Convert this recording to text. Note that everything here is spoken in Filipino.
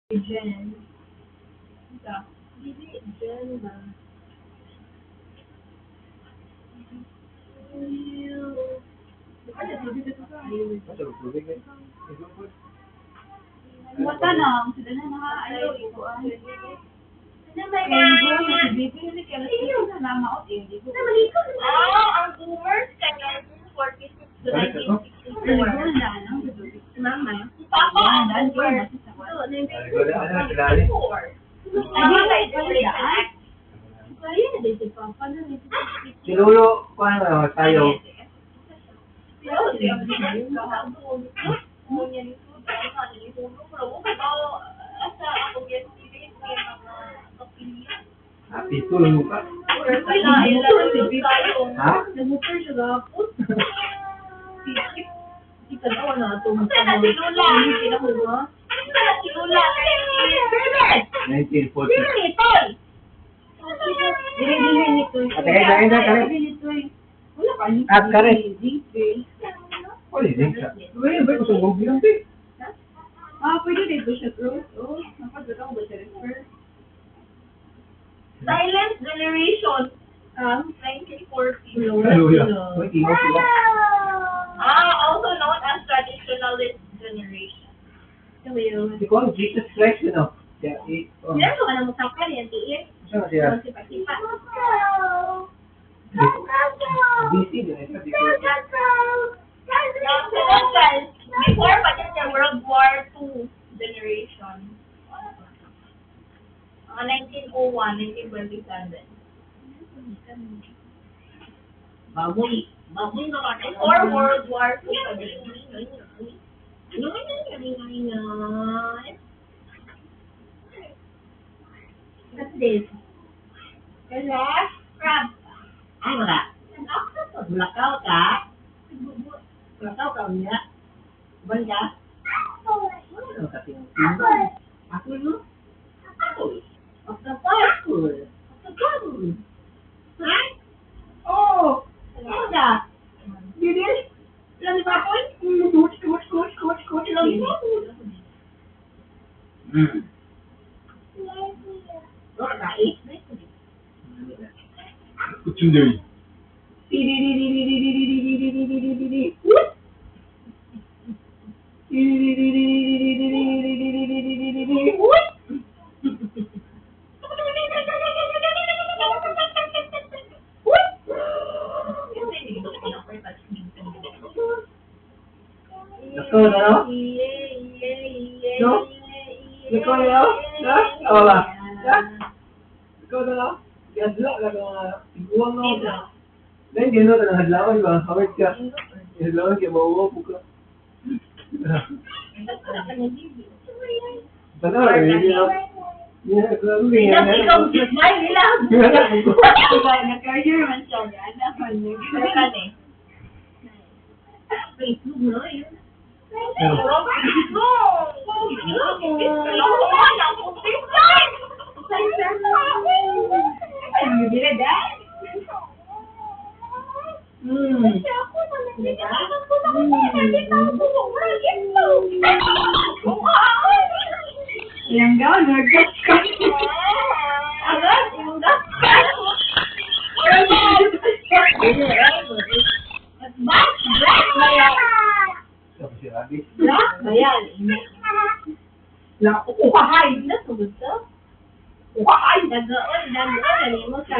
Jen. Jen ba? Mata na, sudah na nakaayaw ito ay. Ang boomers kanya 46 to 1964. Mama. Papa, ang boomers. Si Lolo, paano tayo? Happy to lang ka. Ha? Nag-mukha siya gapon. Kita daw na ito. Si Lula. Si Lula. 1940. Dili-dili nito. Ate, kare. Wala ka nito. At kare. Dili. Wala, ba ito sa lang, te? Pwede dito siya, Rose. Oh, napagdala ko ba siya refer? Silent Generation. 1940. Hallelujah. Wait, ingo sila. Also known as Traditionalist Generation. Di ko, Jesus Christ, you know. Kaya, Yan mo ka na musakal yan, diin. saan siya? Sipa-sipa. DC, din ito, di ko. Before pa din siya World War II generation. 1901, 1927. Baboy na ka. Before World War II pa din. What's this? Crab. Ay, wala. Bulakaw ka? Bulakaw ka niya? Ban ka? Ano ka tinutulong? Ako no? Ako. Ako. Ha? Oh! Ano ka? Dili? Lang ba ko? Coach lang ba ko? Wala ka eh? Kutsundari. Ikaw na, no? No? Ikaw na, no? Ha? Oo ba? Ha? Ikaw na, no? Kaya dila ka na iguang no? Dahil gano'n ka na hadlawan ba? Hawag ka. Hadlawan kaya mauwa po ka. Tanaw, hindi na. Yeah, grabe nga. Nag-career man siya. Anak man niya. Facebook na yun. Yang gawin, nag-gas ka. Agad, yung gas ka. Black na yan. Tapos si Rabi. Black ba yan? Ukahay na sumod ka. Ukahay. Dagoon, mo sa